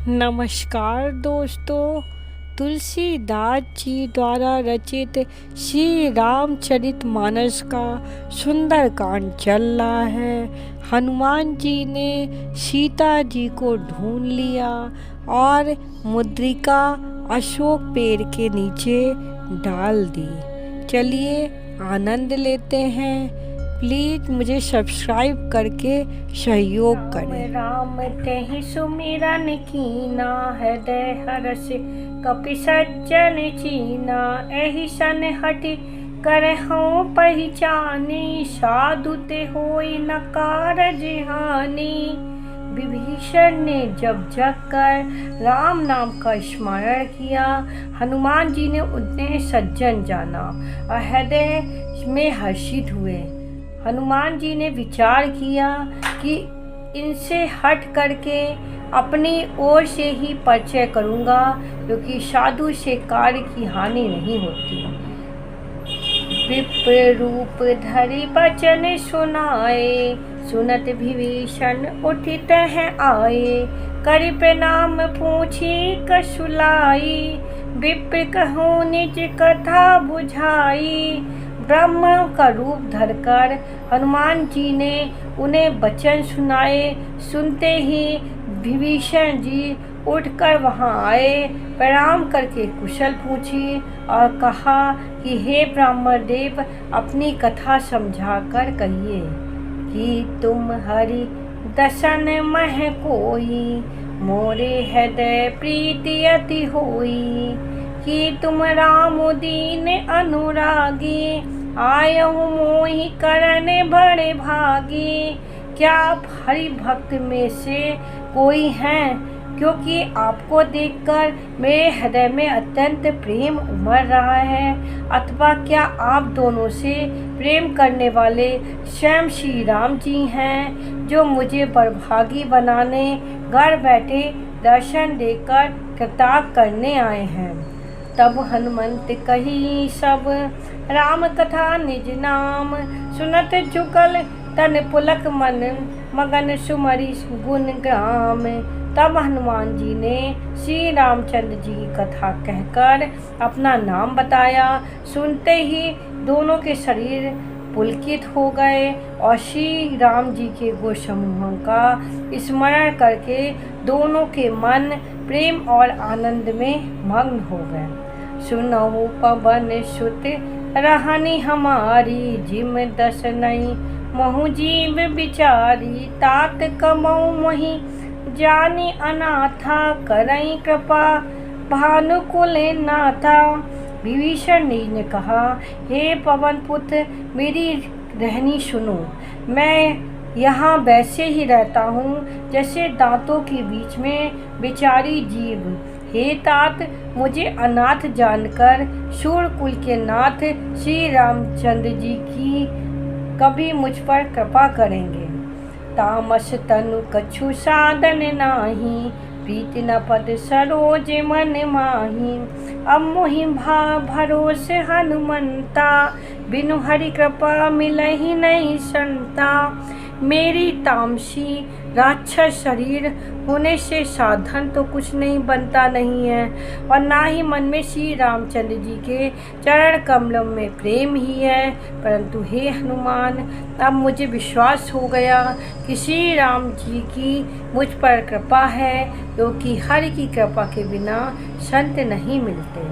नमस्कार दोस्तों। तुलसीदास जी द्वारा रचित श्री रामचरितमानस का सुंदर कांड चल रहा है। हनुमान जी ने सीता जी को ढूंढ लिया और मुद्रिका अशोक पेड़ के नीचे डाल दी। चलिए आनंद लेते हैं। प्लीज मुझे सब्सक्राइब करके सहयोग करें। राम तेहि सुमिरन कीना, हृदय हर्ष कपि सज्जन चीना। एहि सन हठि करहु पहिचानी, साधु ते होई न कारज हानि। विभीषण ने जब जग कर राम नाम का स्मरण किया, हनुमान जी ने उन्हें सज्जन जाना और हृदय में हर्षित हुए। हनुमान जी ने विचार किया कि इनसे हट करके अपनी ओर से ही परिचय करूंगा, क्योंकि साधु से कार्य की हानि नहीं होती। विप्र रूप धरि बचन सुनाए, सुनत विभीषण उठित हैं आए। करि प्रणाम पूछी कसुलाई, विप्र कहूँ निज कथा बुझाई। ब्रह्म का रूप धरकर हनुमान जी ने उन्हें वचन सुनाए। सुनते ही विभीषण जी उठकर वहां आए, प्रणाम करके कुशल पूछी और कहा कि हे ब्राह्मण देव, अपनी कथा समझाकर कहिए कि तुम हरि दर्शन मह कोई, मोरे हृदय प्रीति अति होई। कि तुम राम दीन अनुरागी, आयहु मोहि करन बड़े भागी। क्या आप हरि भक्त में से कोई हैं? क्योंकि आपको देखकर मेरे हृदय में अत्यंत प्रेम उमड़ रहा है। अथवा क्या आप दोनों से प्रेम करने वाले स्वयं श्री राम जी हैं, जो मुझे बड़भागी बनाने घर बैठे दर्शन देकर कृतार्थ करने आए हैं। तब हनुमंत कही सब राम कथा निज नाम, सुनत जुगल तन पुलक मन, मगन सुमरि गुण ग्राम। तब हनुमान जी ने श्री रामचंद्र जी की कथा कहकर अपना नाम बताया। सुनते ही दोनों के शरीर पुलकित हो गए और श्री राम जी के गुण समूहों का स्मरण करके दोनों के मन प्रेम और आनंद में मग्न हो गए। सुनहु पवन सुत रहनी हमारी, जिम दस नहीं महु जीव बिचारी। तात कमऊ मोहि जानी अनाथा, करई कृपा भानुकुल नाथा। विभीषण ने कहा, हे पवन पुत्र, मेरी रहनी सुनो। मैं यहाँ वैसे ही रहता हूँ जैसे दांतों के बीच में बिचारी जीव। हे तात, मुझे अनाथ जानकर शूरकुल के नाथ श्री रामचंद्र जी की कभी मुझ पर कृपा करेंगे। तामस तनु कछु साधन नाही, प्रीति न पद सरोज मन माही। अब मोहि भरोस हनुमंता, बिनु हरि कृपा मिलहि नहीं संता। मेरी तामसी राक्षस शरीर होने से साधन तो कुछ नहीं बनता नहीं है, और ना ही मन में श्री रामचंद्र जी के चरण कमलों में प्रेम ही है। परंतु हे हनुमान, अब मुझे विश्वास हो गया कि श्री राम जी की मुझ पर कृपा है, क्योंकि हरि की कृपा के बिना संत नहीं मिलते।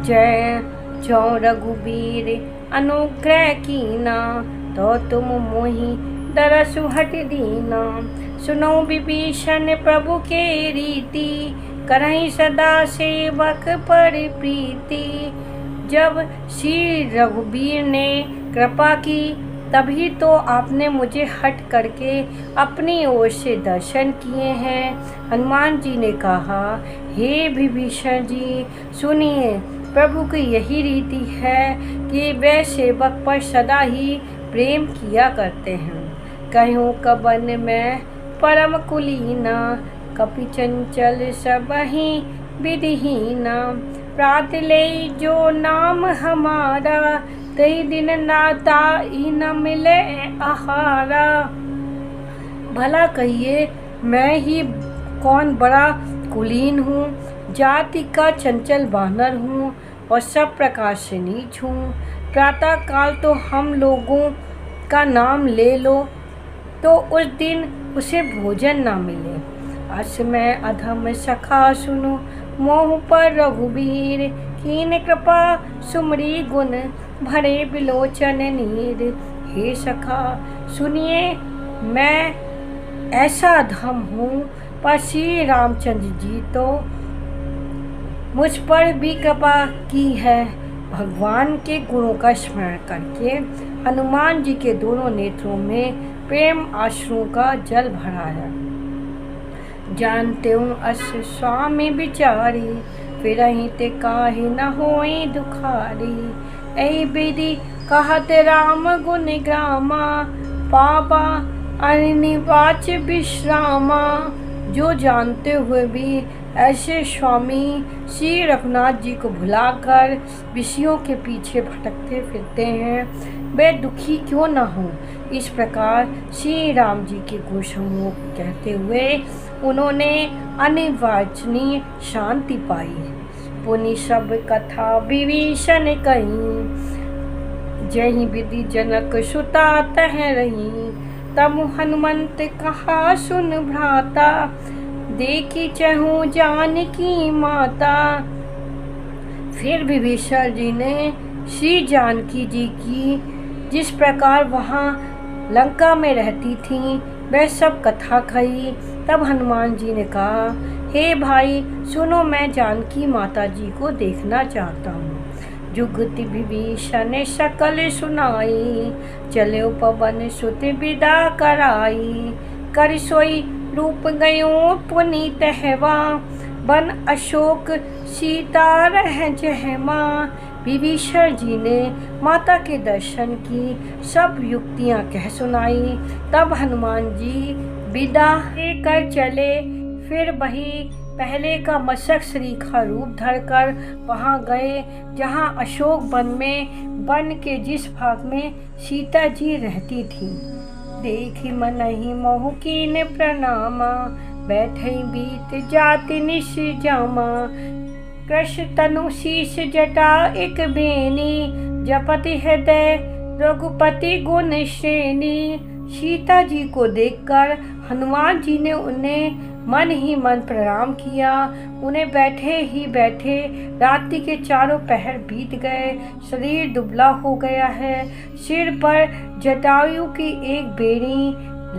जय जो रघुबीर अनुग्रह कीना, तो तुम मोहि दरसु हट दीना। सुनो विभीषण प्रभु के रीति, करहि सदा सेवक पर प्रीति। जब श्री रघुबीर ने कृपा की, तभी तो आपने मुझे हट करके अपनी ओर से दर्शन किए हैं। हनुमान जी ने कहा, हे विभीषण जी, सुनिए, प्रभु की यही रीति है कि वे सेवक पर सदा ही प्रेम किया करते हैं। कहूँ कबन में परम कुलीना, कपि चंचल सबहि विधिहीना। प्रात ले जो नाम हमारा, कई दिन नाता ही न मिले आहारा। भला कहिए, मैं ही कौन बड़ा कुलीन हूँ, जाति का चंचल बानर हूँ और सब प्रकार से नीच हूँ। प्रातः काल तो हम लोगों का नाम ले लो तो उस दिन उसे भोजन ना मिले। अस मैं अधम सखा सुनो, मोह पर रघुबीर, कीन कृपा सुमरी गुण, भरे बिलोचन नीर। हे सखा सुनिए, मैं ऐसा अधम हूँ, पर श्री रामचंद्र जी तो मुझ पर भी कृपा की है। भगवान के गुणों का स्मरण करके हनुमान जी के दोनों नेत्रों में प्रेम आश्रुओं का जल भराया। जानते हूँ अस स्वामी बिचारी, फिर ते काहे न होई दुखारी। ऐ विधि कहत राम गुण ग्रामा, पापा अनिवाच विश्रामा। जो जानते हुए भी ऐसे स्वामी श्री रघुनाथ जी को भुलाकर विषयों के पीछे भटकते फिरते हैं, वे दुखी क्यों न हो। इस प्रकार श्री राम जी के गुण समूह को कहते हुए उन्होंने अनिर्वचनीय शांति पाई। पुनि सब कथा विभीषण कही, जहि विधि जनक सुता तह रही। तब हनुमंत कहा सुन भ्राता, देखी चहु जानकी माता। फिर विभीषण जी ने श्री जानकी जी की जिस प्रकार वहाँ लंका में रहती थी वह सब कथा कही। तब हनुमान जी ने कहा, हे भाई सुनो, मैं जानकी माता जी को देखना चाहता हूँ। जुगति विभीषण सकल सुनाई, चले पवन सुत विदा कराई। कर सोई रूप गयो पुनीत हैवा, बन अशोक सीता रह जहमा। विभीषण जी ने माता के दर्शन की सब युक्तियां कह सुनाई। तब हनुमान जी विदा लेकर चले। फिर वही पहले का मशक श्री का रूप धरकर वहां गए जहां अशोक वन में वन के जिस भाग में सीता जी रहती थी। देखी मनहि मोह कीन प्रणामा, बैठे बीत जाति निश जामा। कृष्ण तनु शीश जटा एक बेनी, जपति हृदय रघुपति गुण श्रेणी। सीता जी को देखकर हनुमान जी ने उन्हें मन ही मन प्रणाम किया। उन्हें बैठे ही बैठे रात्रि के चारों पहर बीत गए। शरीर दुबला हो गया है, सिर पर जटायु की एक बेड़ी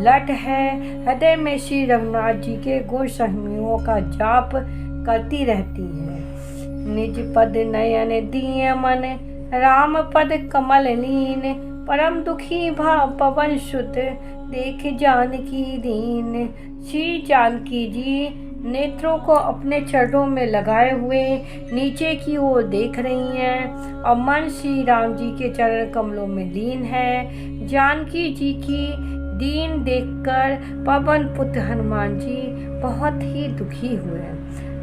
लट है। हृदय में श्री रघुनाथ जी के गुण समूहों का जाप करती रहती है। निज पद नयन दिए मन, राम पद कमल लीन। परम दुखी भाव पवन सुत, देख जानकी दीन। श्री जानकी जी नेत्रों को अपने चरणों में लगाए हुए नीचे की ओर देख रही हैं और मन श्री राम जी के चरण कमलों में लीन है। जानकी जी की दीन देखकर पवन पुत्र हनुमान जी बहुत ही दुखी हुए।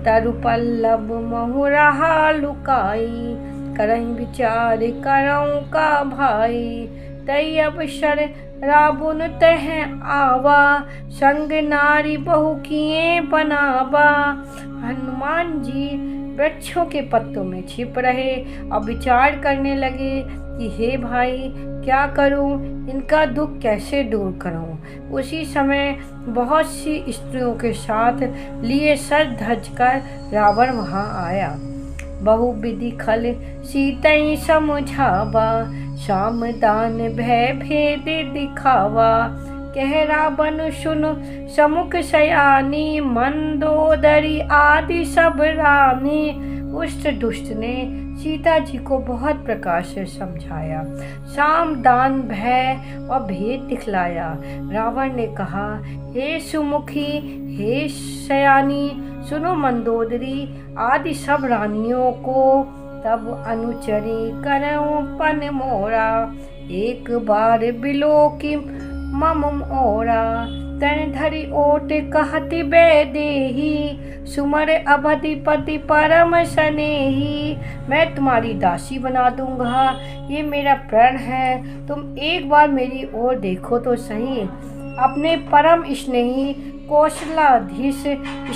तरु पल्लव महु रहा लुकाई, करहीं विचार करऊं का भाई। तई अवसर रावण तह आवा, संग नारी बहु किए बनावा। हनुमान जी वृक्षों के पत्तों में छिप रहे और विचार करने लगे कि हे भाई क्या करूं, इनका दुख कैसे दूर करूं। उसी समय बहुत सी स्त्रियों के साथ लिए सज धज कर रावण वहां आया। बहु विधि खल सीतई समझावा, शाम दान भय भेद दिखावा। कह रावण सुन समुख सयानी, मंदोदरी आदि सब रानी। उस दुष्ट ने सीता जी को बहुत प्रकार से समझाया, साम दान भय और भेद दिखलाया। रावण ने कहा, हे सुमुखी, हे सयानी, सुनो मंदोदरी आदि सब रानियों को। तब अनुचरी करऊं पन मोरा, एक बार बिलोकी मम ओरा। तन धरि ओट कहति बैदेही, सुमर अवधिपति परम स्नेही। मैं तुम्हारी दासी बना दूंगा, ये मेरा प्रण है। तुम एक बार मेरी ओर देखो तो सही। अपने परम स्नेही कौशलाधीश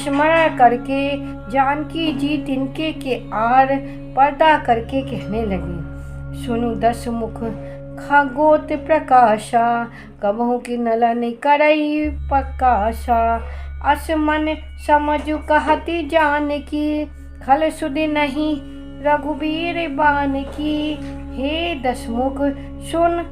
स्मरण करके जानकी जी तिनके के आर पर्दा करके कहने लगी, सुनु 10 मुख खगोत प्रकाशा, कबहू की नलन करई प्रकाशा, अस मन समझु कहती जान की, खल सुध नहीं रघुबीर बान की। हे 10 मुख सुन,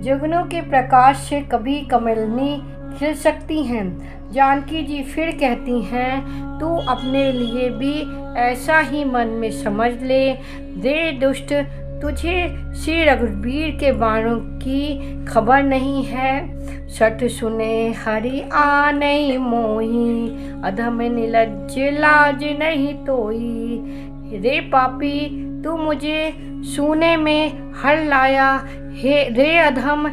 जुगनों के प्रकाश से कभी कमलनी खिल सकती हैं। जानकी जी फिर कहती हैं, तू अपने लिए भी ऐसा ही मन में समझ ले। रे दुष्ट, तुझे श्री रघुबीर के बाणों की खबर नहीं है। सठ सुने हरि आनई मोही, अधम निलज्ज लाज नहीं तोई। रे पापी, तू मुझे सूने में हर लाया। हे रे अधम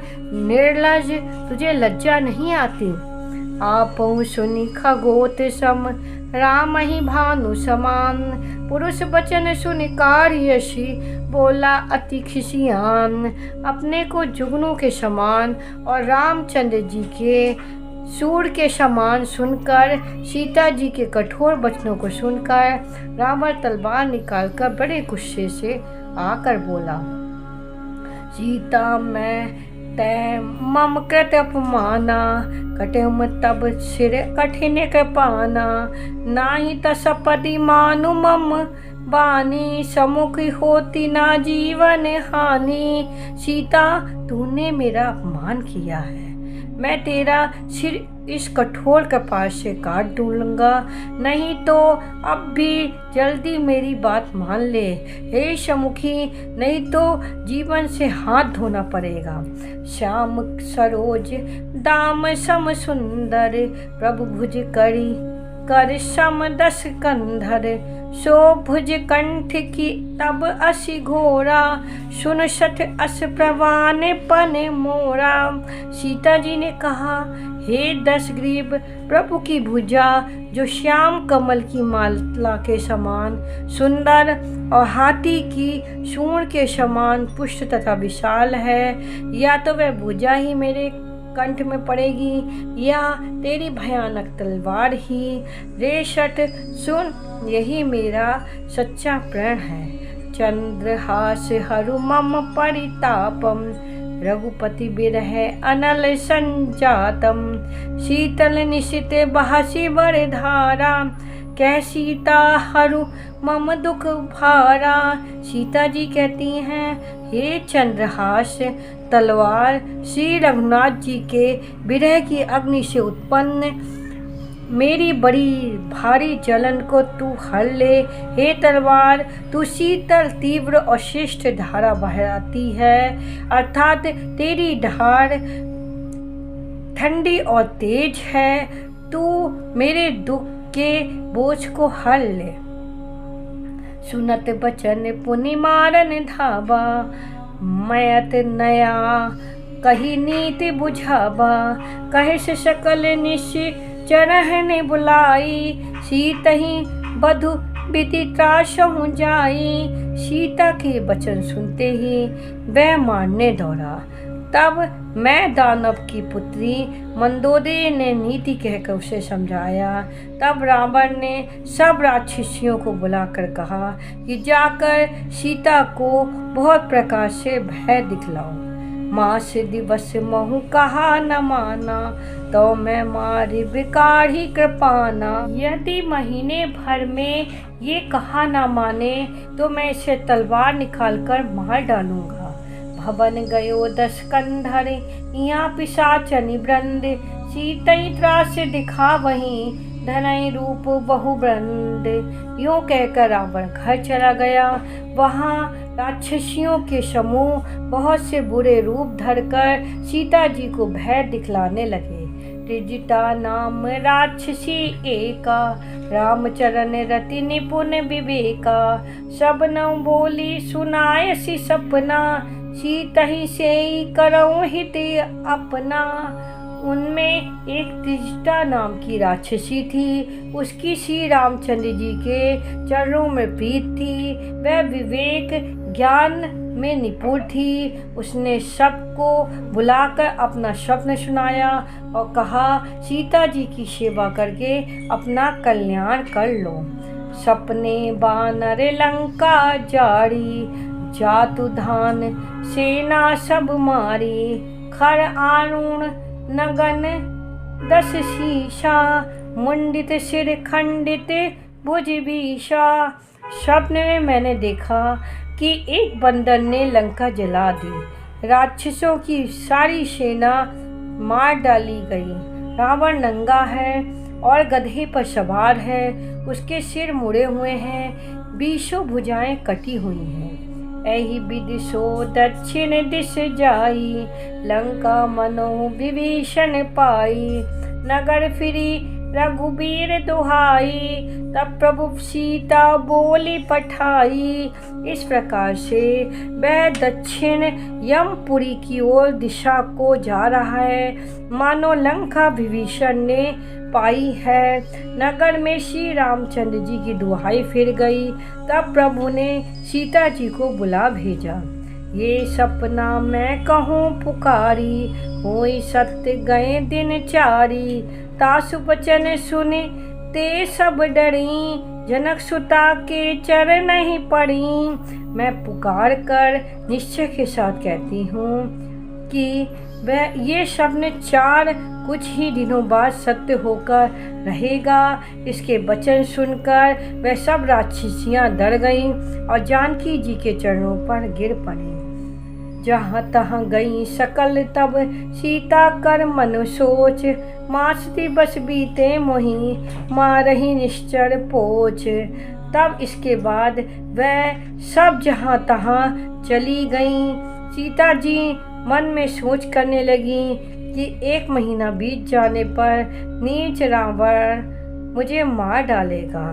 निर्लज, तुझे लज्जा नहीं आती। आपहु सुनि खगोत सम, राम ही भानु समान। पुरुष वचन सुनि कार्यशी, बोला अति खिसियान। अपने को जुगनू के समान और रामचंद्र जी के सूर के समान सुनकर, सीता जी के कठोर वचनों को सुनकर रावण तलवार निकालकर बड़े गुस्से से आकर बोला, सीता मैं तै मम कृत अपमाना, कटम तब सिर कठिन कृपाना। नाही तसपति मानु मम बानी, समुख होती ना जीवन हानि। सीता, तूने मेरा अपमान किया है, मैं तेरा सिर इस कठोर कपाल से काट दूंगा, नहीं तो अब भी जल्दी मेरी बात मान ले। हे समुखी, नहीं तो जीवन से हाथ धोना पड़ेगा। श्याम सरोज दाम सम सुंदर, प्रभु भुज करी कर सम 10 कंधर। सो भुज कंठ की तब असि घोरा, सुन सठ अस प्रवान पन मोरा। सीता जी ने कहा, हे 10 ग्रीव, प्रभु की भुजा जो श्याम कमल की माला के समान सुंदर और हाथी की सूंड के समान पुष्ट तथा विशाल है, या तो वह भुजा ही मेरे कंठ में पड़ेगी या तेरी भयानक तलवार ही। रे शठ सुन, यही मेरा सच्चा प्रण है। चंद्रहास हरु मम परितापम, रघुपति बिरह अनल संजातम। शीतल निशित बहसी वर धारा, कह सीता हरु मम दुख भारा। सीता जी कहती हैं, हे चंद्रहास तलवार श्री रघुनाथ जी के विरह की अग्नि से उत्पन्न मेरी बड़ी भारी जलन को तू हर ले। हे तलवार, तू शीतल तीव्र और श्रेष्ठ धारा बहाती है, अर्थात तेरी धार ठंडी और तेज है। तू मेरे दुख के बोझ को हर ले। सुनत बचन पुनि मारन धावा, मयत नया कही नीति बुझावा। कहे से सकल निश चरहने बुलाई, सीत ही बधु विधि त्रासहु जाई। सीता के वचन सुनते ही वह मारने दौड़ा। तब मैं दानव की पुत्री मंदोदरी ने नीति कहकर उसे समझाया। तब रावण ने सब राक्षसियों को बुलाकर कहा कि जाकर सीता को बहुत प्रकार से भय दिखलाओ। मास दिवस महु कहा न माना, तो मैं मारी विकार ही कृपाना। यदि महीने भर में ये कहा न माने तो मैं इसे तलवार निकालकर मार डालूंगा। भवन गयो 10 कंधर, यहाँ पिशाचनि वृंद। सीतई त्रास दिखा वहीं, धनई रूप बहु वृंद। यूं कहकर रावण घर चला गया। वहाँ राक्षसियों के समूह बहुत से बुरे रूप धरकर सीता जी को भय दिखलाने लगे। त्रिजटा नाम राक्षसी एका, रामचरण रति निपुण विवेका। सब नौ बोली सुनाय सी सपना, सीतहि से करऊं हित अपना। उनमें एक त्रिजटा नाम की राक्षसी थी। उसकी श्री रामचंद्र जी के चरणों में प्रीत थी। वह विवेक, ज्ञान में निपुण थी। उसने सबको बुलाकर अपना स्वप्न सुनाया और कहा, सीता जी की सेवा करके अपना कल्याण कर लो। सपने बानर लंका जारी, जातु धान सेना सब मारी। खर आरुण नगन 10 शीशा, मुंडित सिर खंडित भुज बीशा। स्वप्न में मैंने देखा कि एक बंदर ने लंका जला दी। राक्षसों की सारी सेना मार डाली गई। रावण नंगा है और गधे पर सवार है। उसके सिर मुड़े हुए हैं, 20 भुजाएं कटी हुई हैं। एहि विधि सो दक्षिण दिश जाई, लंका मनो विभीषण पाई। नगर फिरी रघुबीर दुहाई, तब प्रभु सीता बोली पठाई। इस प्रकार से वह दक्षिण यमपुरी की ओर दिशा को जा रहा है, मानो लंका विभीषण ने पाई है। नगर में श्री रामचंद्र जी की दुहाई फिर गई। तब प्रभु ने सीता जी को बुला भेजा। ये सपना मैं कहूँ पुकारी, होई सत्य गए दिन चारी। तासु बचन सुने ते सब डरी, जनक सुता के चरण नहीं पड़ी। मैं पुकार कर निश्चय के साथ कहती हूँ कि वह ये स्वप्न 4 कुछ ही दिनों बाद सत्य होकर रहेगा। इसके वचन सुनकर वह सब राक्षसियाँ डर गईं और जानकी जी के चरणों पर गिर पड़ी। जहाँ तहाँ गई सकल तब सीता कर मन सोच, मासती बस बीते मोही मारही निश्चर पोच। तब इसके बाद वह सब जहाँ तहाँ चली गईं। सीता जी मन में सोच करने लगी कि 1 महीना बीत जाने पर नीच रावण मुझे मार डालेगा।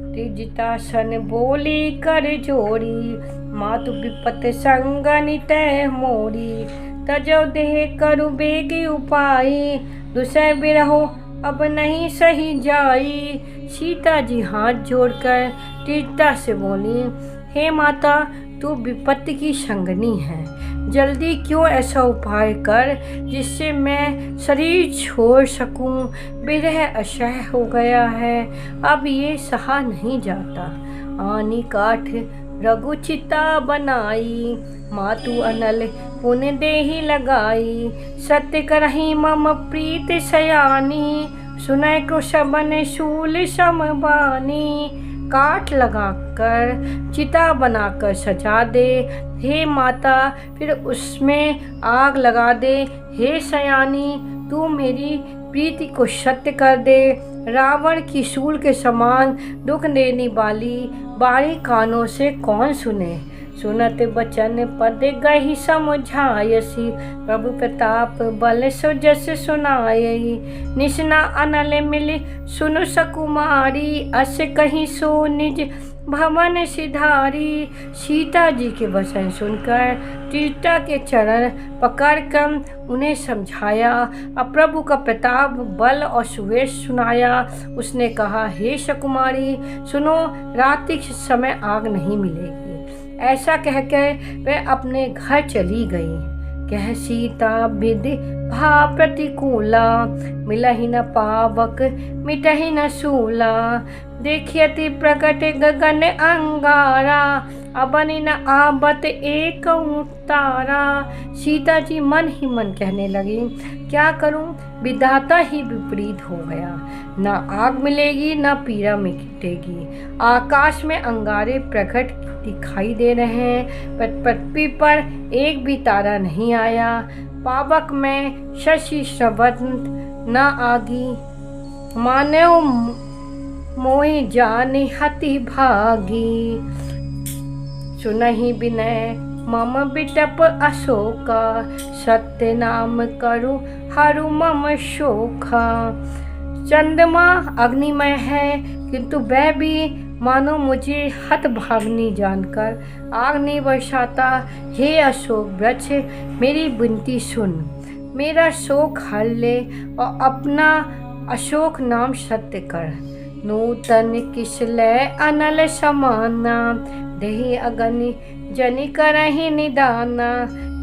त्रिजटासन बोली कर जोड़ी, मातु विपत संगनित मोरी। तजो देह करु बेग उपाय, दुसह बिरहो अब नहीं सही जाई। सीता जी हाथ जोड़कर त्रिजटा से बोली, हे माता, तू विपत्ति की संगनी है। जल्दी क्यों ऐसा उपाय कर जिससे मैं शरीर छोड़ सकूं। विरह असह्य हो गया है, अब ये सहा नहीं जाता। आनी काठ रघुचिता बनाई, मातु अनल पुन देहि लगाई। सत्य करही मम प्रीत सयानी, सुनय कृषबन शूल समबानी। काठ लगाकर चिता बनाकर सजा दे हे माता, फिर उसमें आग लगा दे। हे सयानी, तू मेरी प्रीति को सत्य कर दे। रावण की शूल के समान दुख देने वाली बारी कानों से कौन सुने। सुनत बचन पद गही समझायसी, प्रभु प्रताप बल सो जस सुनायई। निशना अनल मिली सुनु सकुमारी, अस कहीं सो निज भवन सिधारी। सीता जी के वचन सुनकर त्रिजटा के चरण पकड़कर उन्हें समझाया और प्रभु का प्रताप बल और सुवेश सुनाया। उसने कहा, हे सकुमारी सुनो, रात्रि के समय आग नहीं मिलेगी। ऐसा कहकर वह अपने घर चली गई। कह सीता विधि भा प्रतिकूला, मिलहि न पावक मिटहि न सूला। देखियति प्रकट गगन अंगारा, अबनि न आबत एक तारा। सीता जी मन ही मन कहने लगी, क्या करूं, विधाता ही विपरीत हो गया। ना आग मिलेगी ना पीड़ा मिटेगी। आकाश में अंगारे प्रकट दिखाई दे रहे हैं, पर पृथ्वी पर एक भी तारा नहीं आया। पावक में शशि श्रवण न आगी, मानव मोहि जाने हति भागी। सुनहि विनय मम बिटप अशोका, सत्य नाम करु हरु मम शोखा। चंद्रमा अग्निमय है, किंतु वह भी मानो मुझे हतभाग्नि जानकर आग नहीं बरसाता। हे अशोक वृक्ष, मेरी विनती सुन, मेरा शोक हर ले और अपना अशोक नाम सत्य कर। नूतन किसलय अनल समाना, देहि अगनि जनि करहि निदाना,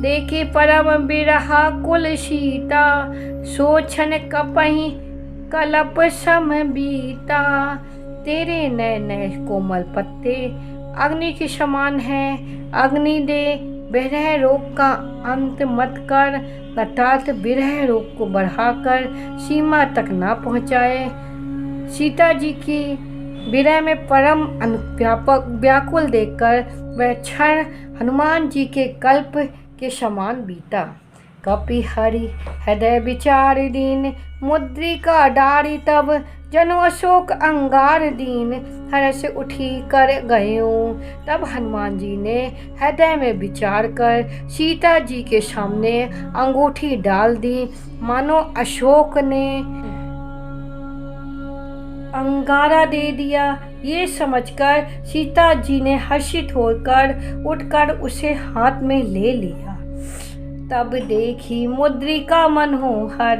देखी परम बिरहा कुल सीता, सोचन कपहि कलप सम बीता। तेरे नए नए कोमल पत्ते अग्नि के समान हैं, अग्नि दे विरह रोग का अंत मत कर, अर्थात विरह रोग को बढ़ाकर सीमा तक ना पहुँचाए। सीता जी की विरह में परम व्याकुल देखकर वह क्षण हनुमान जी के कल्प के समान बीता। कपि हरि हृदय विचार दीन, मुद्रिका डारी तब जनो अशोक अंगार दीन, हर्ष उठी कर गयों। तब हनुमान जी ने हृदय में विचार कर सीता जी के सामने अंगूठी डाल दी, मानो अशोक ने अंगारा दे दिया। ये समझकर सीता जी ने हर्षित होकर उठकर उसे हाथ में ले लिया। तब देखी मुद्रिका मनोहर,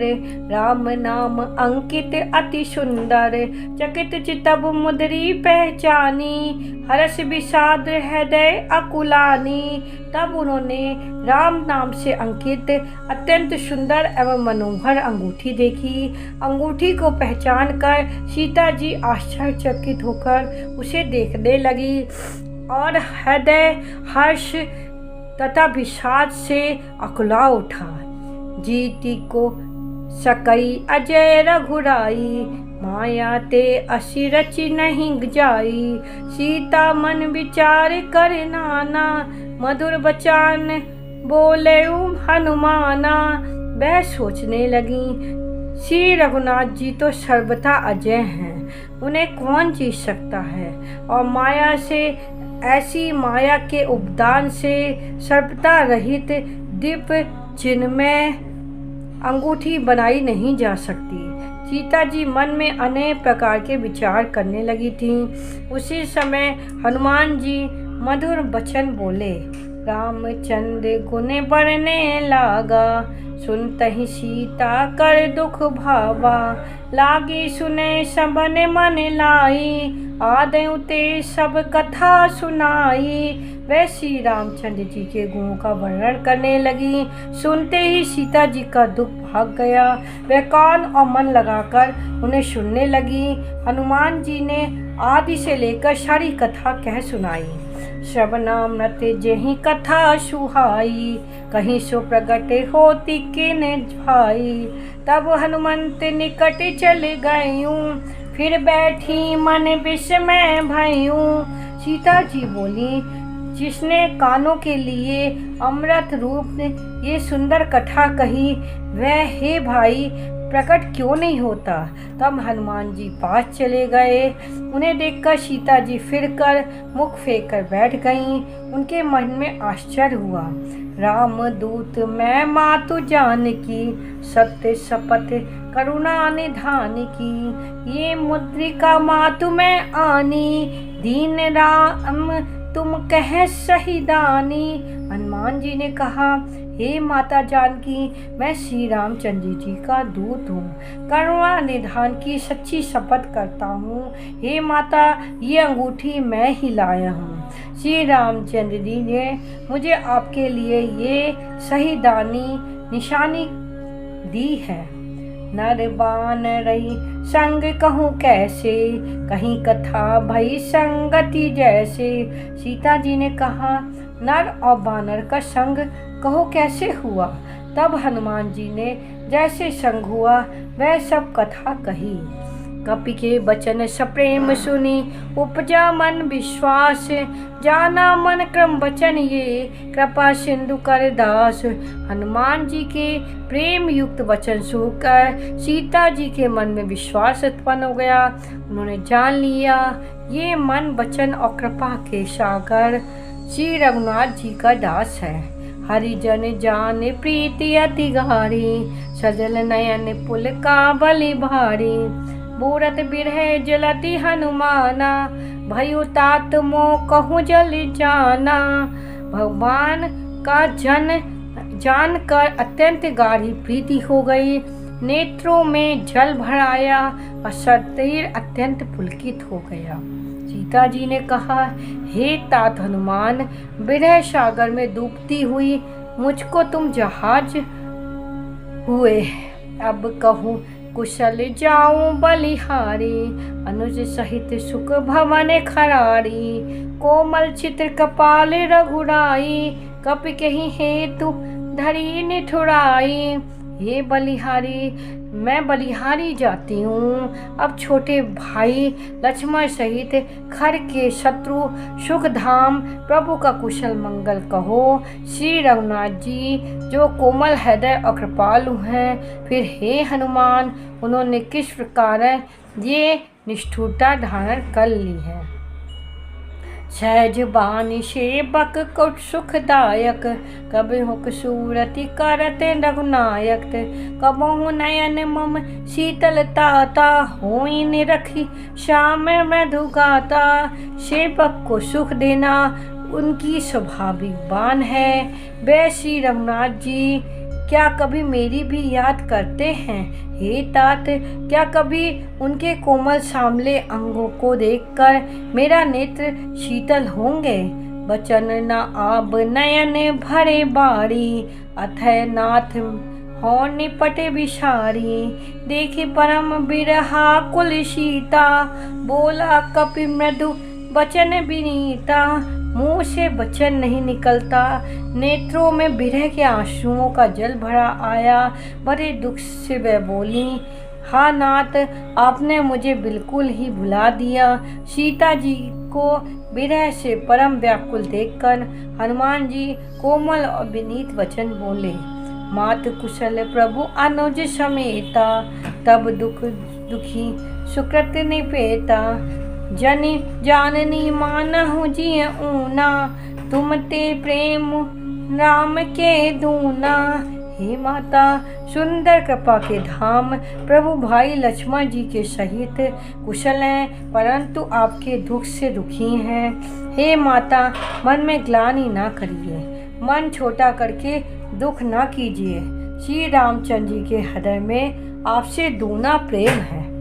राम नाम अंकित अति सुंदर, चकित चितब मुद्री पहचानी, हर्ष विषाद हृदय अकुलानी। तब उन्होंने राम नाम से अंकित अत्यंत सुंदर एवं मनोहर अंगूठी देखी। अंगूठी को पहचान कर सीता जी आश्चर्यचकित होकर उसे देखने लगी और हृदय हर्ष तथा विषाद से अकुला उठा। जीती को सकई अजय रघुराई, माया ते असी रचि नहीं जाई। सीता मन विचार कर नाना, मधुर बचन बोले हनुमाना। वह सोचने लगी, श्री रघुनाथ जी तो सर्वथा अजय हैं, उन्हें कौन जीत सकता है, और माया से ऐसी माया के उपदान से सर्वथा रहित दिव्य चिन्मय अंगूठी बनाई नहीं जा सकती। सीता जी मन में अनेक प्रकार के विचार करने लगी थीं। उसी समय हनुमान जी मधुर वचन बोले। रामचंद्र गुण बरने लागा, सुनतहि सीता कर दुख भावा। लागी सुने सबन मन लाई, आदयु ते सब कथा सुनाई। वह श्री रामचंद्र जी के गुणों का वर्णन करने लगी। सुनते ही सीता जी का दुख भाग गया। वह कान और मन लगाकर उन्हें सुनने लगी। हनुमान जी ने आदि से लेकर सारी कथा कह सुनाई। श्रवणामृत जेहि कथा सुहाई, कहीं सो प्रगट होती किन भाई। तब हनुमंत निकट चल गयूं, फिर बैठी मन विस्मय भयूं। सीता जी बोली, जिसने कानों के लिए अमृत रूप ये सुंदर कथा कही, वह हे भाई प्रकट क्यों नहीं होता। तब हनुमान जी पास चले गए। उन्हें देखकर सीता जी फिरकर मुख फेंक कर बैठ गईं। उनके मन में आश्चर्य हुआ। राम दूत मैं मातु जान की, सत्य शपथ करुणा निधान की। ये मुद्रिका मातु मैं आनी, दीन राम तुम कह सही दानी। हनुमान जी ने कहा, हे माता जानकी, मैं श्री रामचंद्र जी का दूत हूँ, करुणा निधान की सच्ची शपथ करता हूँ। हे माता, ये अंगूठी मैं ही लाया हूँ। श्री रामचंद्र जी ने मुझे आपके लिए ये सही दानी निशानी दी है। नर बान रही संग कहूँ कैसे, कहीं कथा भई संगति जैसे। सीता जी ने कहा, नर और बानर का संग कहो कैसे हुआ। तब हनुमान जी ने जैसे संग हुआ वह सब कथा कही। कपि के वचन सप्रेम सुनी, उपजा मन विश्वास। जाना मन क्रम वचन ये, कृपा सिंधु कर दास। हनुमान जी के प्रेम युक्त वचन सुनकर सीता जी के मन में विश्वास उत्पन्न हो गया। उन्होंने जान लिया ये मन वचन और कृपा के सागर श्री रघुनाथ जी का दास है। हरिजन जान प्रीति अति गहरी, सजल नयन पुल का बलि भारी। बूरत बिरह जलति हनुमाना, भयो तात मोह कहूँ जल जाना। भगवान का जान कर अत्यंत गाढ़ी प्रीति हो गई। नेत्रों में जल भर आया और शरीर अत्यंत पुलकित हो गया। सीता जी ने कहा, हे तात हनुमान, विरह सागर में डूबती हुई मुझको तुम जहाज हुए। अब कहूँ कुशल जाऊं बलिहारी, अनुज सहित सुख भवन खरारी। कोमल चित्र कपाल रघुराई, कपि कहीं हेतु धरी निठुराई। ये बलिहारी, मैं बलिहारी जाती हूँ। अब छोटे भाई लक्ष्मण सहित खर के शत्रु सुख धाम प्रभु का कुशल मंगल कहो। श्री रघुनाथ जी जो कोमल हृदय और कृपालु हैं, फिर हे हनुमान, उन्होंने किस प्रकार ये निष्ठुरता धारण कर ली है। सहज बानी सेवक को सुखदायक, कभी हुक सूरति करत रघुनायक। कबहु नयन मम शीतलता, होई निरखी श्याम मधुगाता। सेवक को सुख देना उनकी स्वाभाविक बान है। वे श्री रघुनाथ जी क्या कभी मेरी भी याद करते हैं? हे तात, क्या कभी उनके कोमल सामले अंगों को देखकर मेरा नेत्र शीतल होंगे? बचन न आब नयन भरे बारी, अथय नाथ हो निपटे विषारी। देखे परम बिरहा कुल सीता, बोला कपि मृदु बचन विनीता। मुंह से वचन नहीं निकलता, नेत्रों में विरह के आंसुओं का जल भरा आया। बड़े दुख से वह बोली, हा नाथ, आपने मुझे बिल्कुल ही भुला दिया। सीता जी को विरह से परम व्याकुल देखकर हनुमान जी कोमल और विनीत वचन बोले, मात कुशल प्रभु अनुज समेता। तब दुखी सुकृत निपेता, जनि जाननी मानहु जिय ऊना। तुम ते प्रेम राम के दूना। हे माता, सुंदर कृपा के धाम प्रभु भाई लक्ष्मण जी के सहित कुशल हैं, परंतु आपके दुख से दुखी हैं। हे माता, मन में ग्लानि ना करिए, मन छोटा करके दुख ना कीजिए। श्री रामचंद्र जी के हृदय में आपसे दूना प्रेम है।